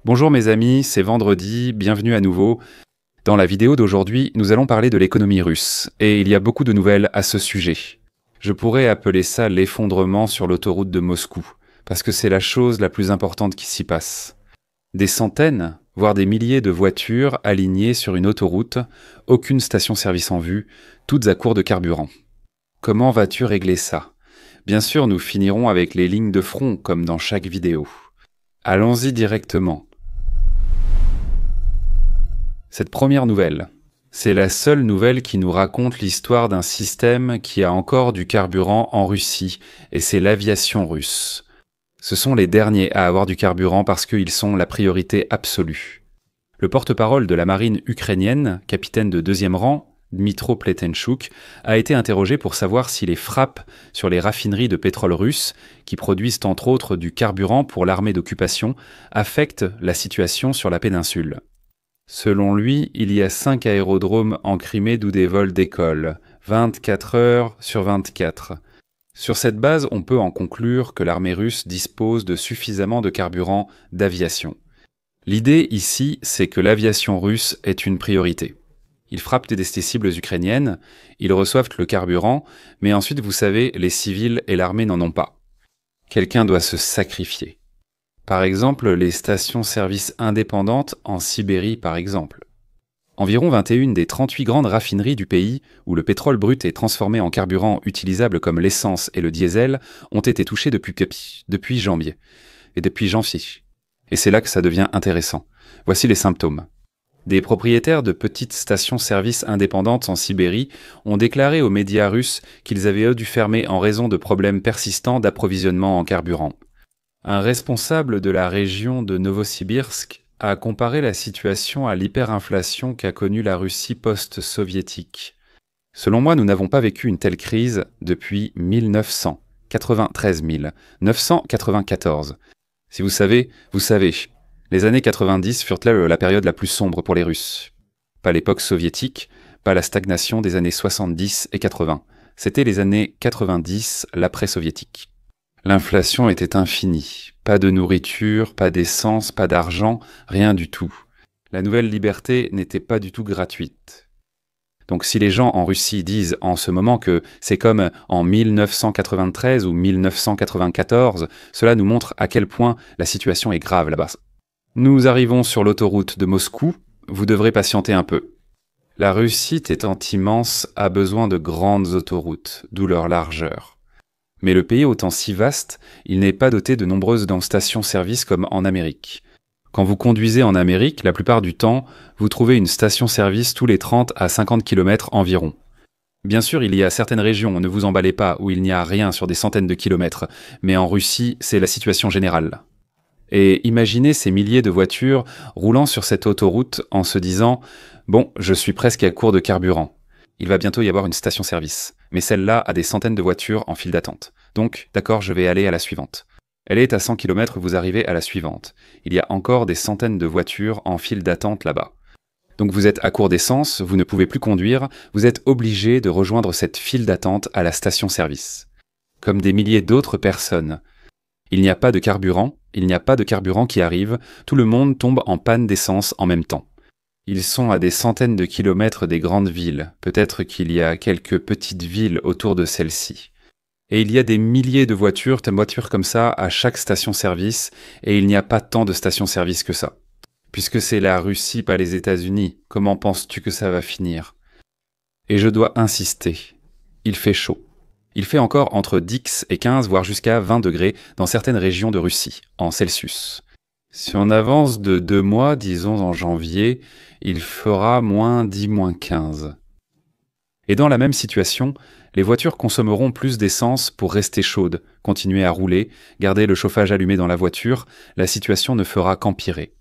Bonjour mes amis, c'est vendredi, bienvenue à nouveau. Dans la vidéo d'aujourd'hui, nous allons parler de l'économie russe, et il y a beaucoup de nouvelles à ce sujet. Je pourrais appeler ça l'effondrement sur l'autoroute de Moscou, parce que c'est la chose la plus importante qui s'y passe. Des centaines, voire des milliers de voitures alignées sur une autoroute, aucune station-service en vue, toutes à court de carburant. Comment vas-tu régler ça ? Bien sûr, nous finirons avec les lignes de front, comme dans chaque vidéo. Allons-y directement. Cette première nouvelle, c'est la seule nouvelle qui nous raconte l'histoire d'un système qui a encore du carburant en Russie, et c'est l'aviation russe. Ce sont les derniers à avoir du carburant parce qu'ils sont la priorité absolue. Le porte-parole de la marine ukrainienne, capitaine de 2e rang, Dmytro Pletenchuk, a été interrogé pour savoir si les frappes sur les raffineries de pétrole russes, qui produisent entre autres du carburant pour l'armée d'occupation, affectent la situation sur la péninsule. Selon lui, il y a 5 aérodromes en Crimée d'où des vols décollent, 24 heures sur 24. Sur cette base, on peut en conclure que l'armée russe dispose de suffisamment de carburant d'aviation. L'idée ici, c'est que l'aviation russe est une priorité. Ils frappent des cibles ukrainiennes, ils reçoivent le carburant, mais ensuite, vous savez, les civils et l'armée n'en ont pas. Quelqu'un doit se sacrifier. Par exemple, les stations-service indépendantes en Sibérie, par exemple. Environ 21 des 38 grandes raffineries du pays, où le pétrole brut est transformé en carburant utilisable comme l'essence et le diesel, ont été touchées depuis janvier. Et c'est là que ça devient intéressant. Voici les symptômes. Des propriétaires de petites stations-service indépendantes en Sibérie ont déclaré aux médias russes qu'ils avaient dû fermer en raison de problèmes persistants d'approvisionnement en carburant. Un responsable de la région de Novosibirsk a comparé la situation à l'hyperinflation qu'a connue la Russie post-soviétique. Selon moi, nous n'avons pas vécu une telle crise depuis 1994. Si vous savez, vous savez. Les années 90 furent la période la plus sombre pour les Russes. Pas l'époque soviétique, pas la stagnation des années 70 et 80. C'était les années 90, l'après-soviétique. L'inflation était infinie. Pas de nourriture, pas d'essence, pas d'argent, rien du tout. La nouvelle liberté n'était pas du tout gratuite. Donc si les gens en Russie disent en ce moment que c'est comme en 1993 ou 1994, cela nous montre à quel point la situation est grave là-bas. Nous arrivons sur l'autoroute de Moscou, vous devrez patienter un peu. La Russie étant immense a besoin de grandes autoroutes, d'où leur largeur. Mais le pays étant si vaste, il n'est pas doté de nombreuses stations-service comme en Amérique. Quand vous conduisez en Amérique, la plupart du temps, vous trouvez une station-service tous les 30 à 50 km environ. Bien sûr, il y a certaines régions, ne vous emballez pas, où il n'y a rien sur des centaines de kilomètres, mais en Russie, c'est la situation générale. Et imaginez ces milliers de voitures roulant sur cette autoroute en se disant « Bon, je suis presque à court de carburant. Il va bientôt y avoir une station-service. Mais celle-là a des centaines de voitures en file d'attente. Donc, d'accord, je vais aller à la suivante. Elle est à 100 km, vous arrivez à la suivante. Il y a encore des centaines de voitures en file d'attente là-bas. Donc vous êtes à court d'essence, vous ne pouvez plus conduire, vous êtes obligé de rejoindre cette file d'attente à la station-service. Comme des milliers d'autres personnes. Il n'y a pas de carburant qui arrive, tout le monde tombe en panne d'essence en même temps. Ils sont à des centaines de kilomètres des grandes villes, peut-être qu'il y a quelques petites villes autour de celles-ci. Et il y a des milliers de voitures comme ça à chaque station-service, et il n'y a pas tant de stations-service que ça. Puisque c'est la Russie, pas les États-Unis, comment penses-tu que ça va finir ? Et je dois insister, il fait chaud. Il fait encore entre 10 et 15, voire jusqu'à 20 degrés dans certaines régions de Russie, en Celsius. Si on avance de 2 mois, disons en janvier, il fera moins 10, moins 15. Et dans la même situation, les voitures consommeront plus d'essence pour rester chaudes, continuer à rouler, garder le chauffage allumé dans la voiture, la situation ne fera qu'empirer.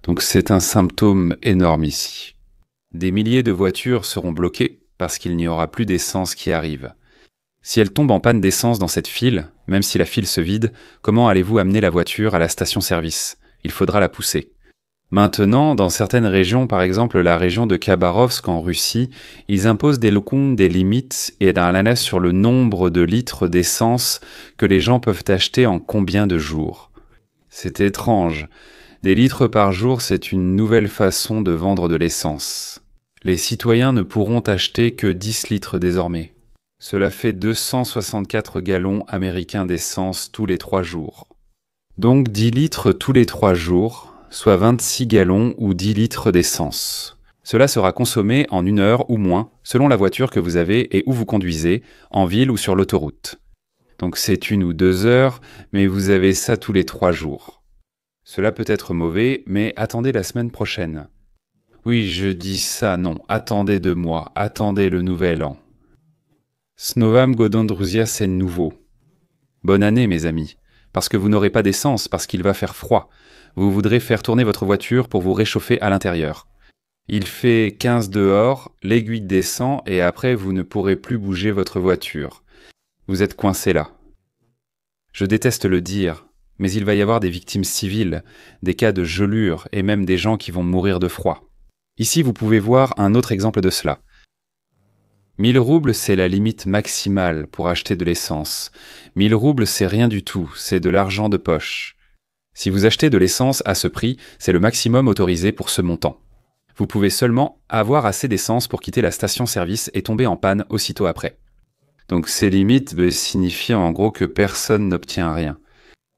Donc c'est un symptôme énorme ici. Des milliers de voitures seront bloquées parce qu'il n'y aura plus d'essence qui arrive. Si elle tombe en panne d'essence dans cette file, même si la file se vide, comment allez-vous amener la voiture à la station-service ? Il faudra la pousser. Maintenant, dans certaines régions, par exemple la région de Khabarovsk en Russie, ils imposent des limites et la laisse sur le nombre de litres d'essence que les gens peuvent acheter en combien de jours. C'est étrange. Des litres par jour, c'est une nouvelle façon de vendre de l'essence. Les citoyens ne pourront acheter que 10 litres désormais. Cela fait 264 gallons américains d'essence tous les 3 jours. Donc 10 litres tous les 3 jours, soit 26 gallons ou 10 litres d'essence. Cela sera consommé en 1 heure ou moins, selon la voiture que vous avez et où vous conduisez, en ville ou sur l'autoroute. Donc c'est 1 ou 2 heures, mais vous avez ça tous les 3 jours. Cela peut être mauvais, mais attendez la semaine prochaine. Oui, je dis ça, non, attendez 2 mois, attendez le nouvel an. Snovam Godondruzia, c'est nouveau. Bonne année, mes amis, parce que vous n'aurez pas d'essence, parce qu'il va faire froid. Vous voudrez faire tourner votre voiture pour vous réchauffer à l'intérieur. Il fait 15 dehors, l'aiguille descend et après vous ne pourrez plus bouger votre voiture. Vous êtes coincé là. Je déteste le dire, mais il va y avoir des victimes civiles, des cas de gelure et même des gens qui vont mourir de froid. Ici, vous pouvez voir un autre exemple de cela. 1000 roubles, c'est la limite maximale pour acheter de l'essence. 1000 roubles, c'est rien du tout, c'est de l'argent de poche. Si vous achetez de l'essence à ce prix, c'est le maximum autorisé pour ce montant. Vous pouvez seulement avoir assez d'essence pour quitter la station-service et tomber en panne aussitôt après. Donc ces limites signifient en gros que personne n'obtient rien.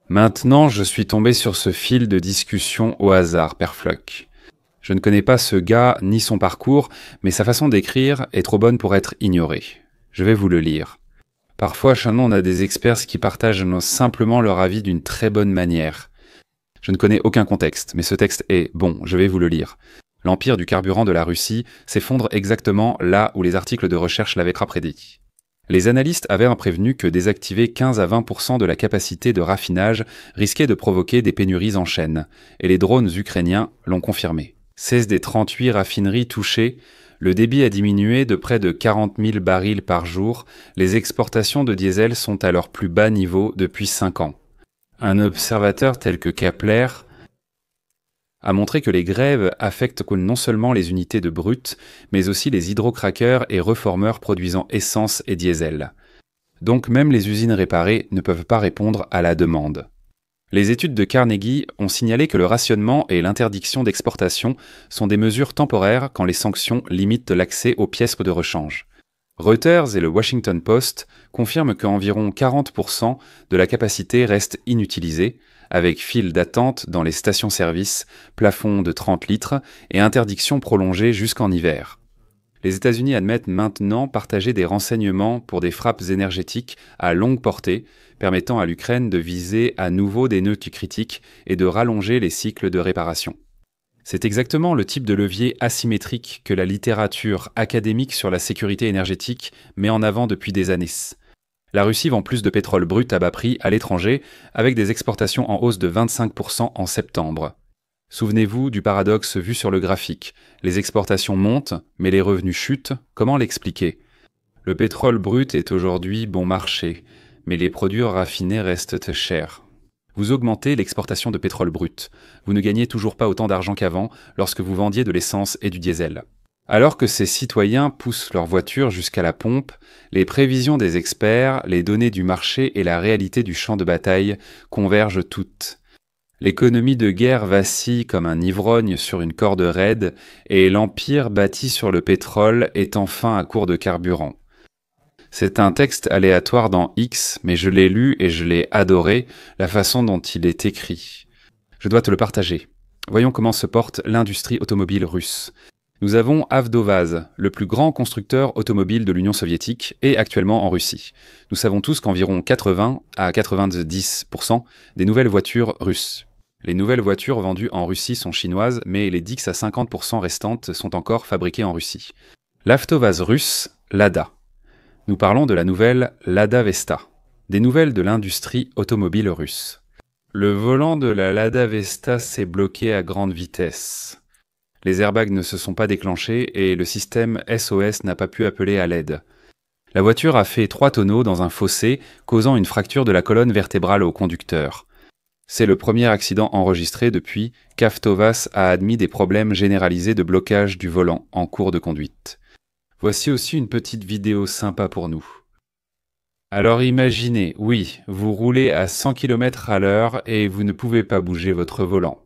Maintenant, je suis tombé sur ce fil de discussion au hasard, Père Floch. Je ne connais pas ce gars ni son parcours, mais sa façon d'écrire est trop bonne pour être ignorée. Je vais vous le lire. Parfois, chez nous, on a des experts qui partagent simplement leur avis d'une très bonne manière. Je ne connais aucun contexte, mais ce texte est bon, je vais vous le lire. L'empire du carburant de la Russie s'effondre exactement là où les articles de recherche l'avaient prédit. Les analystes avaient prévenu que désactiver 15 à 20% de la capacité de raffinage risquait de provoquer des pénuries en chaîne, et les drones ukrainiens l'ont confirmé. 16 des 38 raffineries touchées, le débit a diminué de près de 40 000 barils par jour, les exportations de diesel sont à leur plus bas niveau depuis 5 ans. Un observateur tel que Kepler a montré que les grèves affectent non seulement les unités de brut, mais aussi les hydrocrackers et reformeurs produisant essence et diesel. Donc même les usines réparées ne peuvent pas répondre à la demande. Les études de Carnegie ont signalé que le rationnement et l'interdiction d'exportation sont des mesures temporaires quand les sanctions limitent l'accès aux pièces de rechange. Reuters et le Washington Post confirment qu'environ 40% de la capacité reste inutilisée, avec file d'attente dans les stations-service, plafond de 30 litres et interdiction prolongée jusqu'en hiver. Les États-Unis admettent maintenant partager des renseignements pour des frappes énergétiques à longue portée, permettant à l'Ukraine de viser à nouveau des nœuds critiques et de rallonger les cycles de réparation. C'est exactement le type de levier asymétrique que la littérature académique sur la sécurité énergétique met en avant depuis des années. La Russie vend plus de pétrole brut à bas prix à l'étranger, avec des exportations en hausse de 25% en septembre. Souvenez-vous du paradoxe vu sur le graphique. Les exportations montent, mais les revenus chutent. Comment l'expliquer ? Le pétrole brut est aujourd'hui bon marché, mais les produits raffinés restent chers. Vous augmentez l'exportation de pétrole brut. Vous ne gagnez toujours pas autant d'argent qu'avant lorsque vous vendiez de l'essence et du diesel. Alors que ces citoyens poussent leur voiture jusqu'à la pompe, les prévisions des experts, les données du marché et la réalité du champ de bataille convergent toutes. L'économie de guerre vacille comme un ivrogne sur une corde raide et l'empire bâti sur le pétrole est enfin à court de carburant. C'est un texte aléatoire dans X, mais je l'ai lu et je l'ai adoré, la façon dont il est écrit. Je dois te le partager. Voyons comment se porte l'industrie automobile russe. Nous avons Avdovaz, le plus grand constructeur automobile de l'Union soviétique et actuellement en Russie. Nous savons tous qu'environ 80 à 90% des nouvelles voitures russes. Les nouvelles voitures vendues en Russie sont chinoises, mais les 10 à 50% restantes sont encore fabriquées en Russie. L'Avdovaz russe, Lada. Nous parlons de la nouvelle Lada Vesta, des nouvelles de l'industrie automobile russe. Le volant de la Lada Vesta s'est bloqué à grande vitesse. Les airbags ne se sont pas déclenchés et le système SOS n'a pas pu appeler à l'aide. La voiture a fait 3 tonneaux dans un fossé, causant une fracture de la colonne vertébrale au conducteur. C'est le premier accident enregistré depuis qu'Avtovaz a admis des problèmes généralisés de blocage du volant en cours de conduite. Voici aussi une petite vidéo sympa pour nous. Alors imaginez, oui, vous roulez à 100 km à l'heure et vous ne pouvez pas bouger votre volant.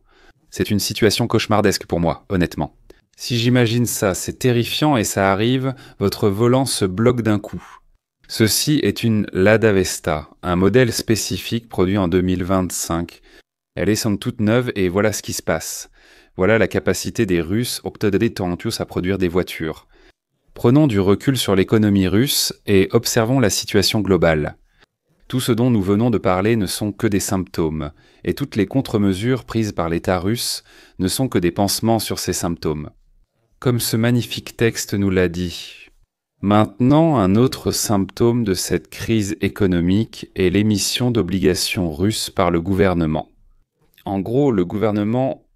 C'est une situation cauchemardesque pour moi, honnêtement. Si j'imagine ça, c'est terrifiant et ça arrive, votre volant se bloque d'un coup. Ceci est une Lada Vesta, un modèle spécifique produit en 2025. Elle est somme toute neuve et voilà ce qui se passe. Voilà la capacité des Russes à produire des voitures. Prenons du recul sur l'économie russe et observons la situation globale. Tout ce dont nous venons de parler ne sont que des symptômes, et toutes les contre-mesures prises par l'État russe ne sont que des pansements sur ces symptômes. Comme ce magnifique texte nous l'a dit. Maintenant, un autre symptôme de cette crise économique est l'émission d'obligations russes par le gouvernement. En gros, le gouvernement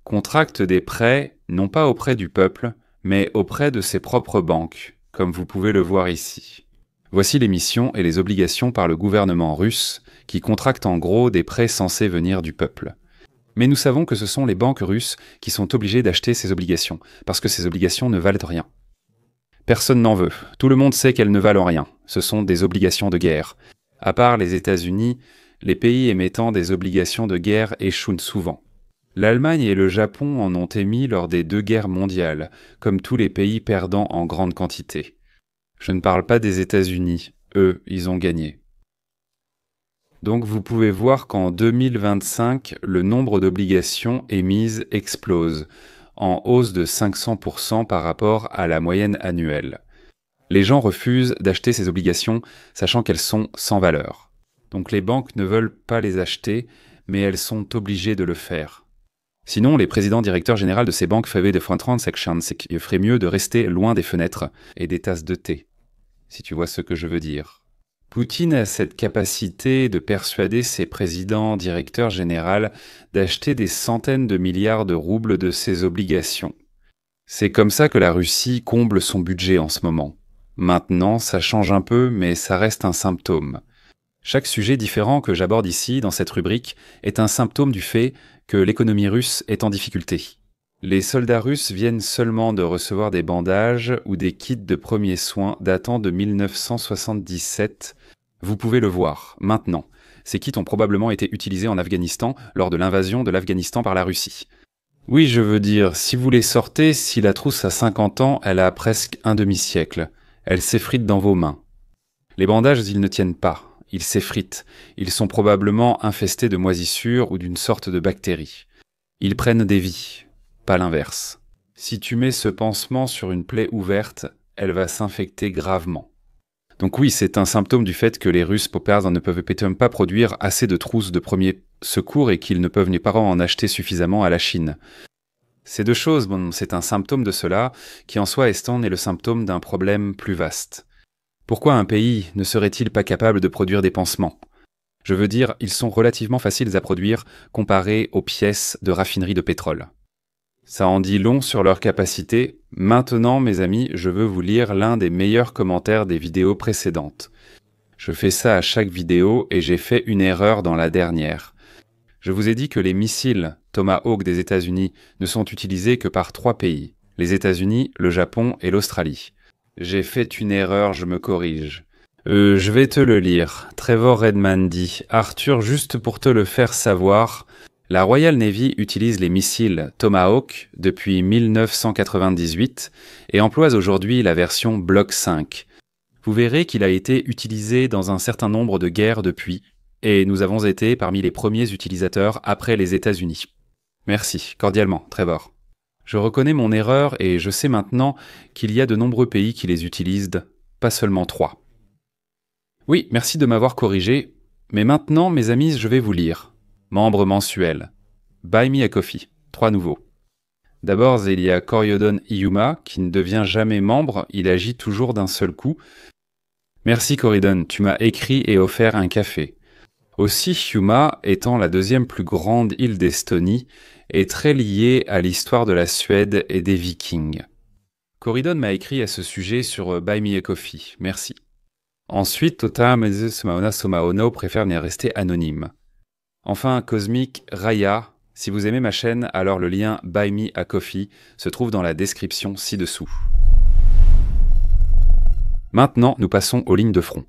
contracte des prêts, non pas auprès du peuple, mais auprès de ses propres banques, comme vous pouvez le voir ici. Voici l'émission et les obligations par le gouvernement russe, qui contracte en gros des prêts censés venir du peuple. Mais nous savons que ce sont les banques russes qui sont obligées d'acheter ces obligations, parce que ces obligations ne valent rien. Personne n'en veut. Tout le monde sait qu'elles ne valent rien. Ce sont des obligations de guerre. À part les États-Unis, les pays émettant des obligations de guerre échouent souvent. L'Allemagne et le Japon en ont émis lors des 2 guerres mondiales, comme tous les pays perdant en grande quantité. Je ne parle pas des États-Unis. Eux, ils ont gagné. Donc vous pouvez voir qu'en 2025, le nombre d'obligations émises explose, en hausse de 500% par rapport à la moyenne annuelle. Les gens refusent d'acheter ces obligations, sachant qu'elles sont sans valeur. Donc les banques ne veulent pas les acheter, mais elles sont obligées de le faire. Sinon, les présidents directeurs généraux de ces banques feraient de transactions, c'est qu'il ferait mieux de rester loin des fenêtres et des tasses de thé, si tu vois ce que je veux dire. Poutine a cette capacité de persuader ses présidents directeurs généraux d'acheter des centaines de milliards de roubles de ses obligations. C'est comme ça que la Russie comble son budget en ce moment. Maintenant, ça change un peu, mais ça reste un symptôme. Chaque sujet différent que j'aborde ici, dans cette rubrique, est un symptôme du fait que l'économie russe est en difficulté. Les soldats russes viennent seulement de recevoir des bandages ou des kits de premiers soins datant de 1977. Vous pouvez le voir, maintenant. Ces kits ont probablement été utilisés en Afghanistan lors de l'invasion de l'Afghanistan par la Russie. Oui, je veux dire, si vous les sortez, si la trousse a 50 ans, elle a presque un demi-siècle. Elle s'effrite dans vos mains. Les bandages, ils ne tiennent pas. Ils s'effritent. Ils sont probablement infestés de moisissures ou d'une sorte de bactérie. Ils prennent des vies, pas l'inverse. Si tu mets ce pansement sur une plaie ouverte, elle va s'infecter gravement. Donc oui, c'est un symptôme du fait que les Russes ne peuvent pas produire assez de trousses de premier secours et qu'ils ne peuvent pas en acheter suffisamment à la Chine. Ces deux choses, c'est un symptôme de cela qui en soi est le symptôme d'un problème plus vaste. Pourquoi un pays ne serait-il pas capable de produire des pansements ? Je veux dire, ils sont relativement faciles à produire comparés aux pièces de raffinerie de pétrole. Ça en dit long sur leur capacité. Maintenant, mes amis, je veux vous lire l'un des meilleurs commentaires des vidéos précédentes. Je fais ça à chaque vidéo et j'ai fait une erreur dans la dernière. Je vous ai dit que les missiles Tomahawk des États-Unis ne sont utilisés que par 3 pays, les États-Unis, le Japon et l'Australie. J'ai fait une erreur, je me corrige. Je vais te le lire. Trevor Redman dit « Arthur, juste pour te le faire savoir, la Royal Navy utilise les missiles Tomahawk depuis 1998 et emploie aujourd'hui la version Block 5. Vous verrez qu'il a été utilisé dans un certain nombre de guerres depuis, et nous avons été parmi les premiers utilisateurs après les États-Unis. Merci, cordialement, Trevor. Je reconnais mon erreur et je sais maintenant qu'il y a de nombreux pays qui les utilisent, pas seulement 3. Oui, merci de m'avoir corrigé, mais maintenant, mes amis, je vais vous lire. Membre mensuel. Buy me a coffee. 3 nouveaux. D'abord, il y a Koryodon Iyuma, qui ne devient jamais membre, il agit toujours d'un seul coup. Merci Koryodon, tu m'as écrit et offert un café. Aussi, Hiiumaa, étant la 2e plus grande île d'Estonie, est très liée à l'histoire de la Suède et des Vikings. Koryodon m'a écrit à ce sujet sur Buy Me a Coffee, merci. Ensuite, Tota Meze Sumaona Somaono préfère n'y rester anonyme. Enfin, Cosmic Raya, si vous aimez ma chaîne, alors le lien Buy Me a Coffee se trouve dans la description ci-dessous. Maintenant, nous passons aux lignes de front.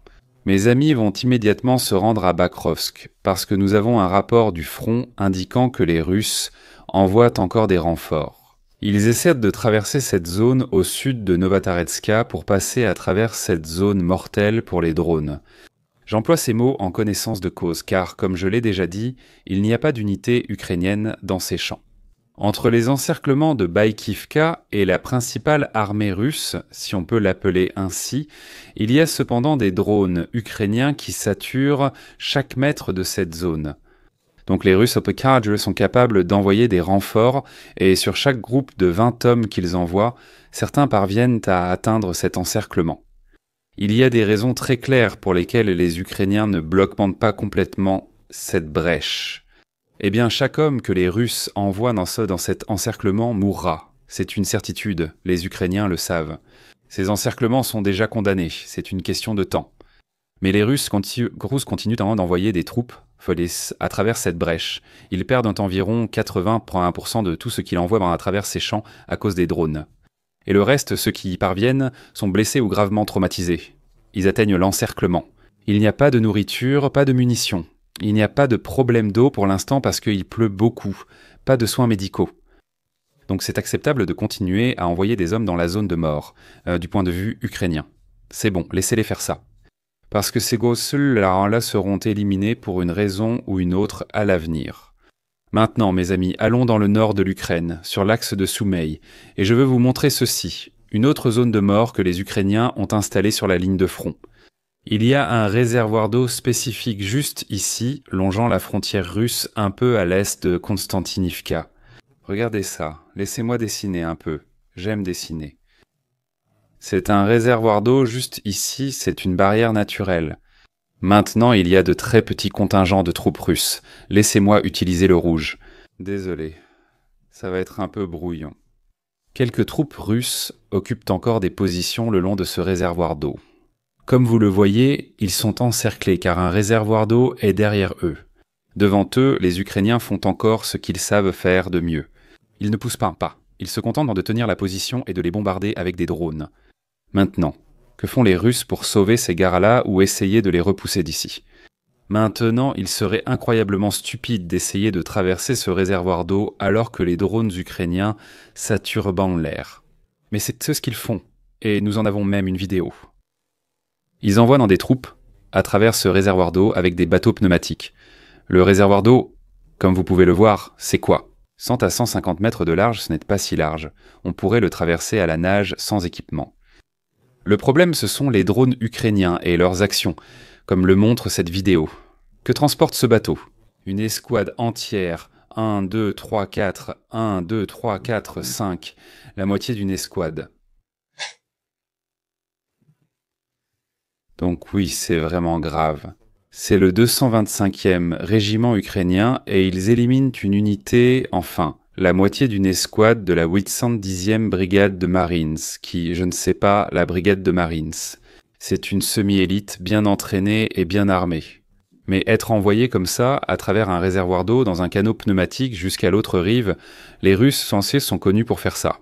Mes amis vont immédiatement se rendre à Bakrovsk, parce que nous avons un rapport du front indiquant que les Russes envoient encore des renforts. Ils essaient de traverser cette zone au sud de Novotaretska pour passer à travers cette zone mortelle pour les drones. J'emploie ces mots en connaissance de cause, car, comme je l'ai déjà dit, il n'y a pas d'unité ukrainienne dans ces champs. Entre les encerclements de Baïkivka et la principale armée russe, si on peut l'appeler ainsi, il y a cependant des drones ukrainiens qui saturent chaque mètre de cette zone. Donc les Russes OPK sont capables d'envoyer des renforts, et sur chaque groupe de 20 hommes qu'ils envoient, certains parviennent à atteindre cet encerclement. Il y a des raisons très claires pour lesquelles les Ukrainiens ne bloquent pas complètement cette brèche. Eh bien, chaque homme que les Russes envoient dans cet encerclement mourra. C'est une certitude, les Ukrainiens le savent. Ces encerclements sont déjà condamnés, c'est une question de temps. Mais les Russes continuent d'envoyer des troupes à travers cette brèche. Ils perdent environ 80% de tout ce qu'ils envoient à travers ces champs à cause des drones. Et le reste, ceux qui y parviennent, sont blessés ou gravement traumatisés. Ils atteignent l'encerclement. Il n'y a pas de nourriture, pas de munitions. Il n'y a pas de problème d'eau pour l'instant parce qu'il pleut beaucoup, pas de soins médicaux. Donc c'est acceptable de continuer à envoyer des hommes dans la zone de mort, du point de vue ukrainien. C'est bon, laissez-les faire ça. Parce que ces gosses-là seront éliminés pour une raison ou une autre à l'avenir. Maintenant, mes amis, allons dans le nord de l'Ukraine, sur l'axe de Soumeï, et je veux vous montrer ceci, une autre zone de mort que les Ukrainiens ont installée sur la ligne de front. Il y a un réservoir d'eau spécifique juste ici, longeant la frontière russe un peu à l'est de Konstantinivka. Regardez ça, laissez-moi dessiner un peu, j'aime dessiner. C'est un réservoir d'eau juste ici, c'est une barrière naturelle. Maintenant, il y a de très petits contingents de troupes russes. Laissez-moi utiliser le rouge. Désolé, ça va être un peu brouillon. Quelques troupes russes occupent encore des positions le long de ce réservoir d'eau. Comme vous le voyez, ils sont encerclés car un réservoir d'eau est derrière eux. Devant eux, les Ukrainiens font encore ce qu'ils savent faire de mieux. Ils ne poussent pas un pas, ils se contentent de tenir la position et de les bombarder avec des drones. Maintenant, que font les Russes pour sauver ces gars-là ou essayer de les repousser d'ici ? Maintenant, il serait incroyablement stupide d'essayer de traverser ce réservoir d'eau alors que les drones ukrainiens saturent l'air. Mais c'est ce qu'ils font, et nous en avons même une vidéo. Ils envoient dans des troupes à travers ce réservoir d'eau avec des bateaux pneumatiques. Le réservoir d'eau, comme vous pouvez le voir, c'est quoi ? 100 à 150 mètres de large, ce n'est pas si large. On pourrait le traverser à la nage sans équipement. Le problème, ce sont les drones ukrainiens et leurs actions, comme le montre cette vidéo. Que transporte ce bateau ? Une escouade entière, 1, 2, 3, 4, 1, 2, 3, 4, 5, la moitié d'une escouade. Donc oui, c'est vraiment grave. C'est le 225e régiment ukrainien et ils éliminent une unité, enfin, la moitié d'une escouade de la 810e brigade de Marines, qui, je ne sais pas, la brigade de Marines. C'est une semi-élite bien entraînée et bien armée. Mais être envoyé comme ça, à travers un réservoir d'eau dans un canot pneumatique jusqu'à l'autre rive, les Russes censés sont connus pour faire ça.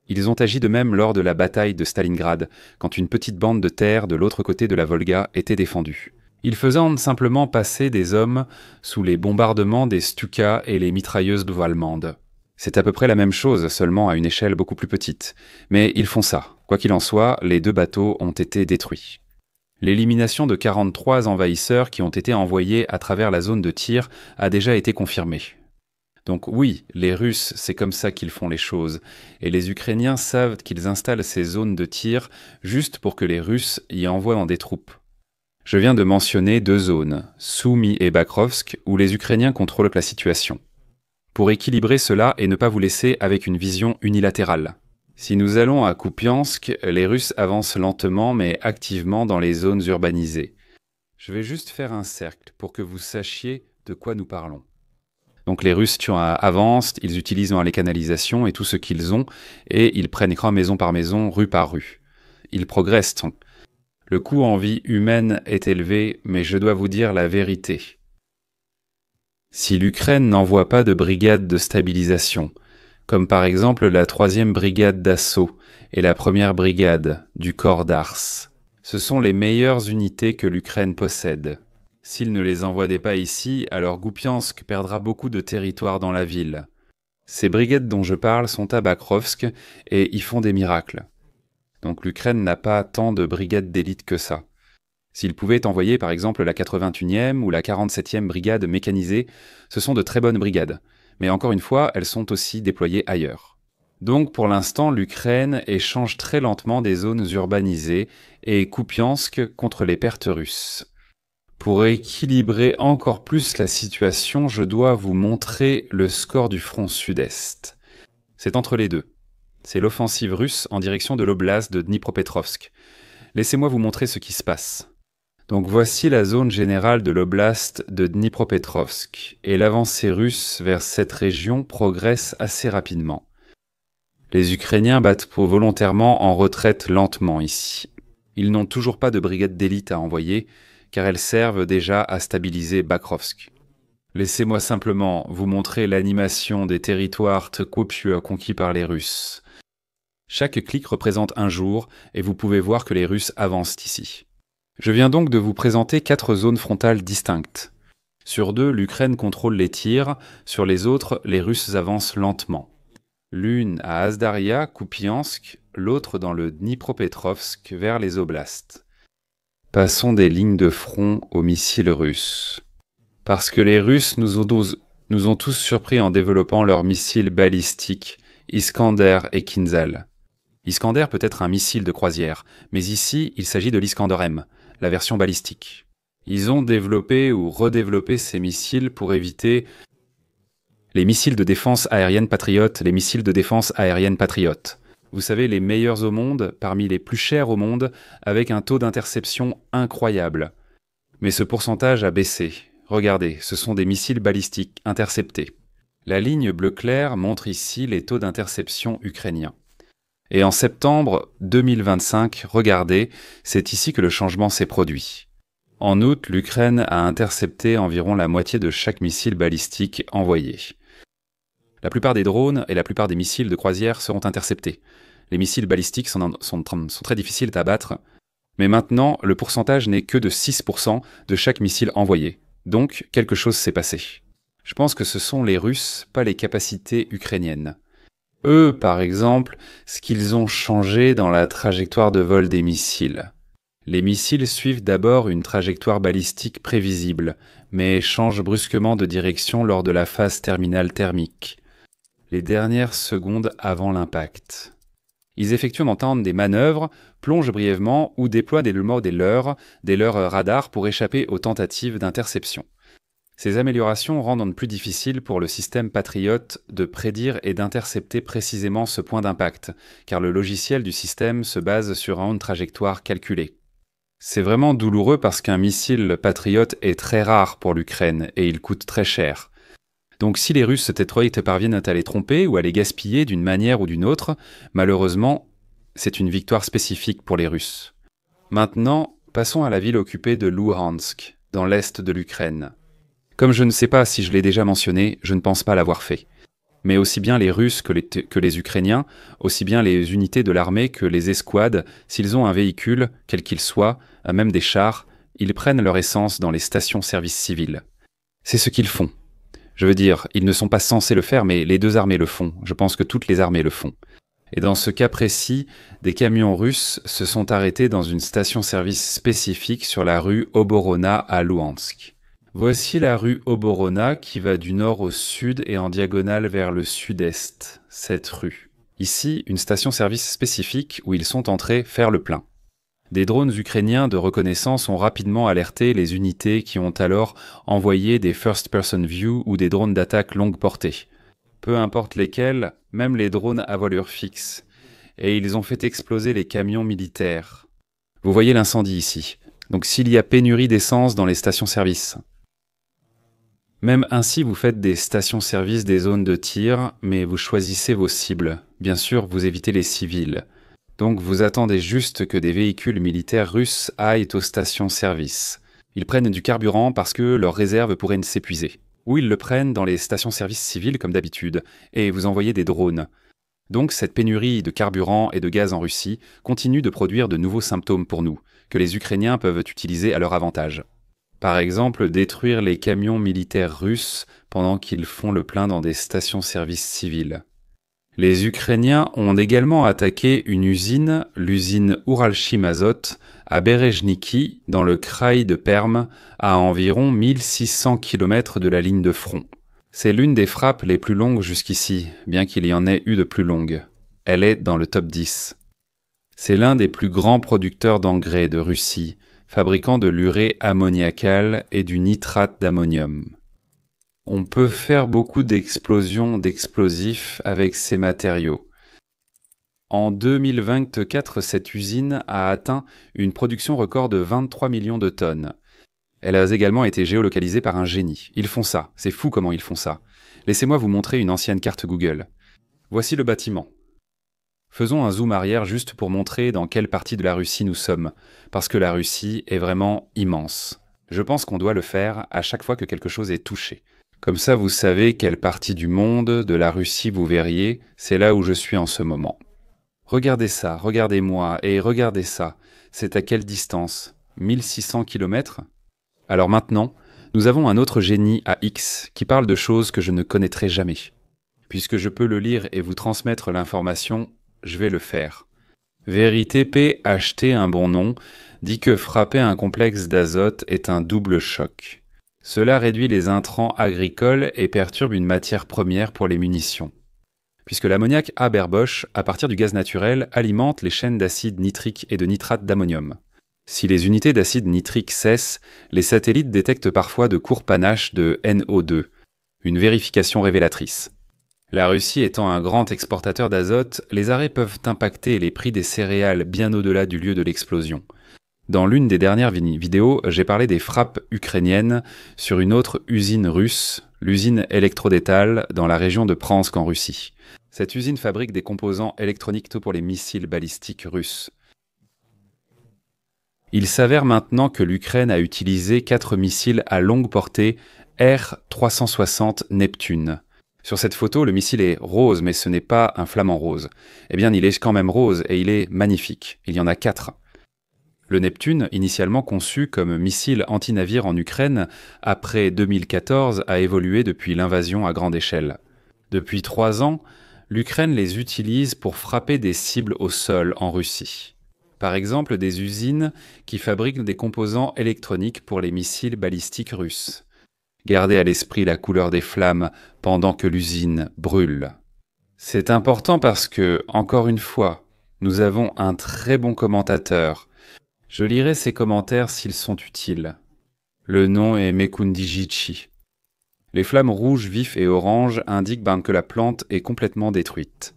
Ils ont agi de même lors de la bataille de Stalingrad, quand une petite bande de terre de l'autre côté de la Volga était défendue. Ils faisaient simplement passer des hommes sous les bombardements des Stuka et les mitrailleuses allemandes. C'est à peu près la même chose, seulement à une échelle beaucoup plus petite. Mais ils font ça. Quoi qu'il en soit, les deux bateaux ont été détruits. L'élimination de 43 envahisseurs qui ont été envoyés à travers la zone de tir a déjà été confirmée. Donc oui, les Russes, c'est comme ça qu'ils font les choses, et les Ukrainiens savent qu'ils installent ces zones de tir juste pour que les Russes y envoient dans des troupes. Je viens de mentionner deux zones, Soumy et Bakrovsk, où les Ukrainiens contrôlent la situation. Pour équilibrer cela et ne pas vous laisser avec une vision unilatérale. Si nous allons à Kupiansk, les Russes avancent lentement mais activement dans les zones urbanisées. Je vais juste faire un cercle pour que vous sachiez de quoi nous parlons. Donc les Russes avancent, ils utilisent les canalisations et tout ce qu'ils ont, et ils prennent maison par maison, rue par rue. Ils progressent. Le coût en vie humaine est élevé, mais je dois vous dire la vérité. Si l'Ukraine n'envoie pas de brigade de stabilisation, comme par exemple la 3e brigade d'assaut et la 1re brigade du corps d'Ars, Ce sont les meilleures unités que l'Ukraine possède. S'ils ne les envoyaient pas ici, alors Kupiansk perdra beaucoup de territoire dans la ville. Ces brigades dont je parle sont à Bakrovsk et y font des miracles. Donc l'Ukraine n'a pas tant de brigades d'élite que ça. S'ils pouvaient envoyer par exemple la 81e ou la 47e brigade mécanisée, ce sont de très bonnes brigades. Mais encore une fois, elles sont aussi déployées ailleurs. Donc pour l'instant, l'Ukraine échange très lentement des zones urbanisées et Kupiansk contre les pertes russes. Pour équilibrer encore plus la situation, je dois vous montrer le score du front sud-est. C'est entre les deux. C'est l'offensive russe en direction de l'oblast de Dnipropetrovsk. Laissez-moi vous montrer ce qui se passe. Donc voici la zone générale de l'oblast de Dnipropetrovsk, et l'avancée russe vers cette région progresse assez rapidement. Les Ukrainiens battent volontairement en retraite lentement ici. Ils n'ont toujours pas de brigade d'élite à envoyer, car elles servent déjà à stabiliser Bakrovsk. Laissez-moi simplement vous montrer l'animation des territoires copieux conquis par les Russes. Chaque clic représente un jour, et vous pouvez voir que les Russes avancent ici. Je viens donc de vous présenter 4 zones frontales distinctes. Sur 2, l'Ukraine contrôle les tirs, sur les autres, les Russes avancent lentement. L'une à Azdaria, Kupiansk, l'autre dans le Dnipropetrovsk vers les oblasts. Passons des lignes de front aux missiles russes. Parce que les Russes nous ont tous surpris en développant leurs missiles balistiques, Iskander et Kinzhal. Iskander peut être un missile de croisière, mais ici, il s'agit de l'Iskander-M, la version balistique. Ils ont développé ou redéveloppé ces missiles pour éviter les missiles de défense aérienne patriote, les missiles de défense aérienne patriote. Vous savez, les meilleurs au monde, parmi les plus chers au monde, avec un taux d'interception incroyable. Mais ce pourcentage a baissé. Regardez, ce sont des missiles balistiques interceptés. La ligne bleu clair montre ici les taux d'interception ukrainiens. Et en septembre 2025, regardez, c'est ici que le changement s'est produit. En août, l'Ukraine a intercepté environ la moitié de chaque missile balistique envoyé. La plupart des drones et la plupart des missiles de croisière seront interceptés. Les missiles balistiques sont très difficiles à abattre, mais maintenant, le pourcentage n'est que de 6% de chaque missile envoyé. Donc, quelque chose s'est passé. Je pense que ce sont les Russes, pas les capacités ukrainiennes. Eux, par exemple, ce qu'ils ont changé dans la trajectoire de vol des missiles. Les missiles suivent d'abord une trajectoire balistique prévisible, mais changent brusquement de direction lors de la phase terminale thermique, les dernières secondes avant l'impact. Ils effectuent en même temps des manœuvres, plongent brièvement ou déploient des leurres radars pour échapper aux tentatives d'interception. Ces améliorations rendent plus difficile pour le système Patriot de prédire et d'intercepter précisément ce point d'impact, car le logiciel du système se base sur une trajectoire calculée. C'est vraiment douloureux parce qu'un missile Patriot est très rare pour l'Ukraine et il coûte très cher. Donc si les Russes parviennent à les tromper ou à les gaspiller d'une manière ou d'une autre, malheureusement, c'est une victoire spécifique pour les Russes. Maintenant, passons à la ville occupée de Luhansk, dans l'est de l'Ukraine. Comme je ne sais pas si je l'ai déjà mentionné, je ne pense pas l'avoir fait. Mais aussi bien les Russes que les Ukrainiens, aussi bien les unités de l'armée que les escouades, s'ils ont un véhicule, quel qu'il soit, même des chars, ils prennent leur essence dans les stations-service civiles. C'est ce qu'ils font. Je veux dire, ils ne sont pas censés le faire, mais les deux armées le font. Je pense que toutes les armées le font. Et dans ce cas précis, des camions russes se sont arrêtés dans une station-service spécifique sur la rue Oborona à Luhansk. Voici la rue Oborona qui va du nord au sud et en diagonale vers le sud-est, cette rue. Ici, une station-service spécifique où ils sont entrés faire le plein. Des drones ukrainiens de reconnaissance ont rapidement alerté les unités qui ont alors envoyé des first-person view ou des drones d'attaque longue portée. Peu importe lesquels, même les drones à voilure fixe. Et ils ont fait exploser les camions militaires. Vous voyez l'incendie ici. Donc s'il y a pénurie d'essence dans les stations-service. Même ainsi, vous faites des stations-service des zones de tir, mais vous choisissez vos cibles. Bien sûr, vous évitez les civils. Donc vous attendez juste que des véhicules militaires russes aillent aux stations-service. Ils prennent du carburant parce que leurs réserves pourraient s'épuiser. Ou ils le prennent dans les stations-service civiles comme d'habitude, et vous envoyez des drones. Donc cette pénurie de carburant et de gaz en Russie continue de produire de nouveaux symptômes pour nous, que les Ukrainiens peuvent utiliser à leur avantage. Par exemple, détruire les camions militaires russes pendant qu'ils font le plein dans des stations-service civiles. Les Ukrainiens ont également attaqué une usine, l'usine Uralchim Azot, à Berezhniki, dans le kraï de Perm, à environ 1600 km de la ligne de front. C'est l'une des frappes les plus longues jusqu'ici, bien qu'il y en ait eu de plus longues. Elle est dans le top 10. C'est l'un des plus grands producteurs d'engrais de Russie, fabricant de l'urée ammoniacale et du nitrate d'ammonium. On peut faire beaucoup d'explosions d'explosifs avec ces matériaux. En 2024, cette usine a atteint une production record de 23 millions de tonnes. Elle a également été géolocalisée par un génie. Ils font ça, c'est fou comment ils font ça. Laissez-moi vous montrer une ancienne carte Google. Voici le bâtiment. Faisons un zoom arrière juste pour montrer dans quelle partie de la Russie nous sommes, parce que la Russie est vraiment immense. Je pense qu'on doit le faire à chaque fois que quelque chose est touché. Comme ça, vous savez quelle partie du monde, de la Russie vous verriez, c'est là où je suis en ce moment. Regardez ça, regardez-moi, et regardez ça. C'est à quelle distance? 1600 km? Alors maintenant, nous avons un autre génie à X qui parle de choses que je ne connaîtrai jamais. Puisque je peux le lire et vous transmettre l'information, je vais le faire. Vérité P, acheter un bon nom, dit que frapper un complexe d'azote est un double choc. Cela réduit les intrants agricoles et perturbe une matière première pour les munitions. Puisque l'ammoniac Haber-Bosch, à partir du gaz naturel, alimente les chaînes d'acide nitrique et de nitrate d'ammonium. Si les unités d'acide nitrique cessent, les satellites détectent parfois de courts panaches de NO2, une vérification révélatrice. La Russie étant un grand exportateur d'azote, les arrêts peuvent impacter les prix des céréales bien au-delà du lieu de l'explosion. Dans l'une des dernières vidéos, j'ai parlé des frappes ukrainiennes sur une autre usine russe, l'usine Elektrodétal, dans la région de Pransk en Russie. Cette usine fabrique des composants électroniques pour les missiles balistiques russes. Il s'avère maintenant que l'Ukraine a utilisé 4 missiles à longue portée R-360 Neptune. Sur cette photo, le missile est rose, mais ce n'est pas un flamant rose. Eh bien, il est quand même rose et il est magnifique. Il y en a 4. Le Neptune, initialement conçu comme missile anti-navire en Ukraine, après 2014, a évolué depuis l'invasion à grande échelle. Depuis 3 ans, l'Ukraine les utilise pour frapper des cibles au sol en Russie. Par exemple, des usines qui fabriquent des composants électroniques pour les missiles balistiques russes. Gardez à l'esprit la couleur des flammes pendant que l'usine brûle. C'est important parce que, encore une fois, nous avons un très bon commentateur. Je lirai ses commentaires s'ils sont utiles. Le nom est Mekundijichi. Les flammes rouges, vifs et oranges indiquent que la plante est complètement détruite.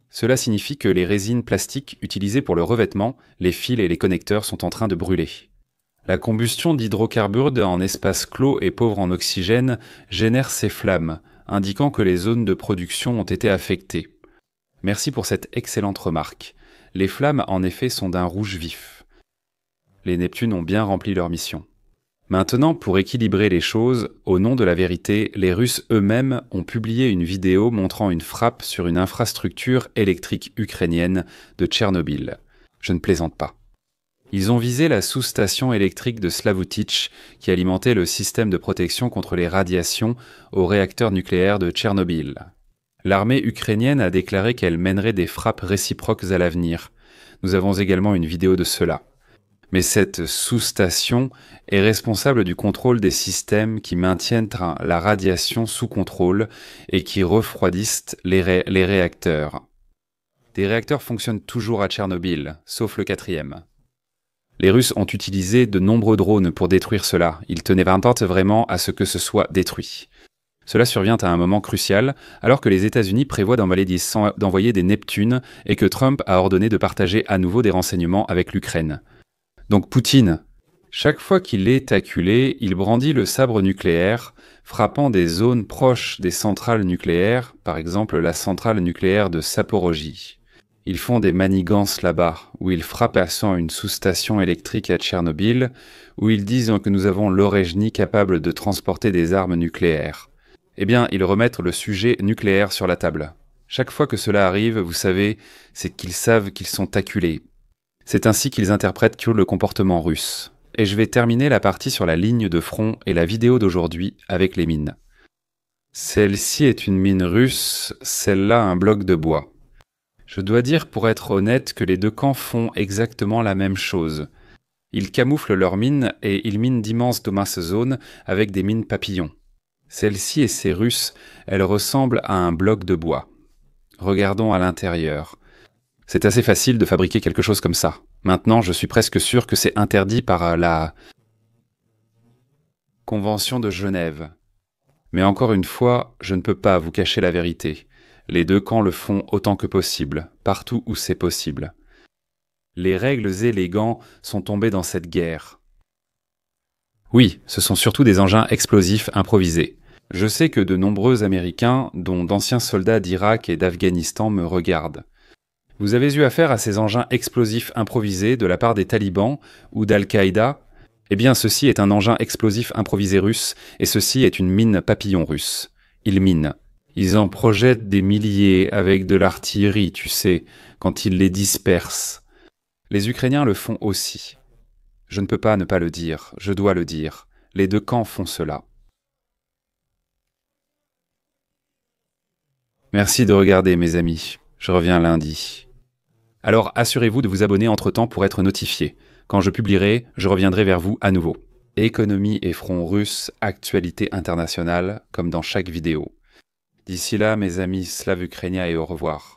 Cela signifie que les résines plastiques utilisées pour le revêtement, les fils et les connecteurs sont en train de brûler. La combustion d'hydrocarbures en espace clos et pauvre en oxygène génère ces flammes, indiquant que les zones de production ont été affectées. Merci pour cette excellente remarque. Les flammes, en effet, sont d'un rouge vif. Les Neptunes ont bien rempli leur mission. Maintenant, pour équilibrer les choses, au nom de la vérité, les Russes eux-mêmes ont publié une vidéo montrant une frappe sur une infrastructure électrique ukrainienne de Tchernobyl. Je ne plaisante pas. Ils ont visé la sous-station électrique de Slavutich qui alimentait le système de protection contre les radiations au réacteur nucléaire de Tchernobyl. L'armée ukrainienne a déclaré qu'elle mènerait des frappes réciproques à l'avenir. Nous avons également une vidéo de cela. Mais cette sous-station est responsable du contrôle des systèmes qui maintiennent la radiation sous contrôle et qui refroidissent les réacteurs. Des réacteurs fonctionnent toujours à Tchernobyl, sauf le 4e. Les Russes ont utilisé de nombreux drones pour détruire cela. Ils tenaient vraiment à ce que ce soit détruit. Cela survient à un moment crucial, alors que les États-Unis prévoient d'envoyer des Neptunes et que Trump a ordonné de partager à nouveau des renseignements avec l'Ukraine. Donc Poutine, chaque fois qu'il est acculé, il brandit le sabre nucléaire, frappant des zones proches des centrales nucléaires, par exemple la centrale nucléaire de Saporogie. Ils font des manigances là-bas, où ils frappent à une sous-station électrique à Tchernobyl, où ils disent que nous avons l'Orezhny capable de transporter des armes nucléaires. Eh bien, ils remettent le sujet nucléaire sur la table. Chaque fois que cela arrive, vous savez, c'est qu'ils savent qu'ils sont acculés. C'est ainsi qu'ils interprètent le comportement russe. Et je vais terminer la partie sur la ligne de front et la vidéo d'aujourd'hui avec les mines. Celle-ci est une mine russe, celle-là un bloc de bois. Je dois dire pour être honnête que les deux camps font exactement la même chose. Ils camouflent leurs mines et ils minent d'immenses zones avec des mines papillons. Celle-ci et ces Russes, elles ressemblent à un bloc de bois. Regardons à l'intérieur. C'est assez facile de fabriquer quelque chose comme ça. Maintenant, je suis presque sûr que c'est interdit par la Convention de Genève. Mais encore une fois, je ne peux pas vous cacher la vérité. Les deux camps le font autant que possible, partout où c'est possible. Les règles et les gants sont tombés dans cette guerre. Oui, ce sont surtout des engins explosifs improvisés. Je sais que de nombreux Américains, dont d'anciens soldats d'Irak et d'Afghanistan, me regardent. Vous avez eu affaire à ces engins explosifs improvisés de la part des talibans ou d'Al-Qaïda? Eh bien, ceci est un engin explosif improvisé russe, et ceci est une mine papillon russe. Ils minent. Ils en projettent des milliers avec de l'artillerie, tu sais, quand ils les dispersent. Les Ukrainiens le font aussi. Je ne peux pas ne pas le dire, je dois le dire. Les deux camps font cela. Merci de regarder, mes amis. Je reviens lundi. Alors assurez-vous de vous abonner entre-temps pour être notifié. Quand je publierai, je reviendrai vers vous à nouveau. Économie et front russe, actualité internationale, comme dans chaque vidéo. D'ici là, mes amis, slave Ukrainia et au revoir.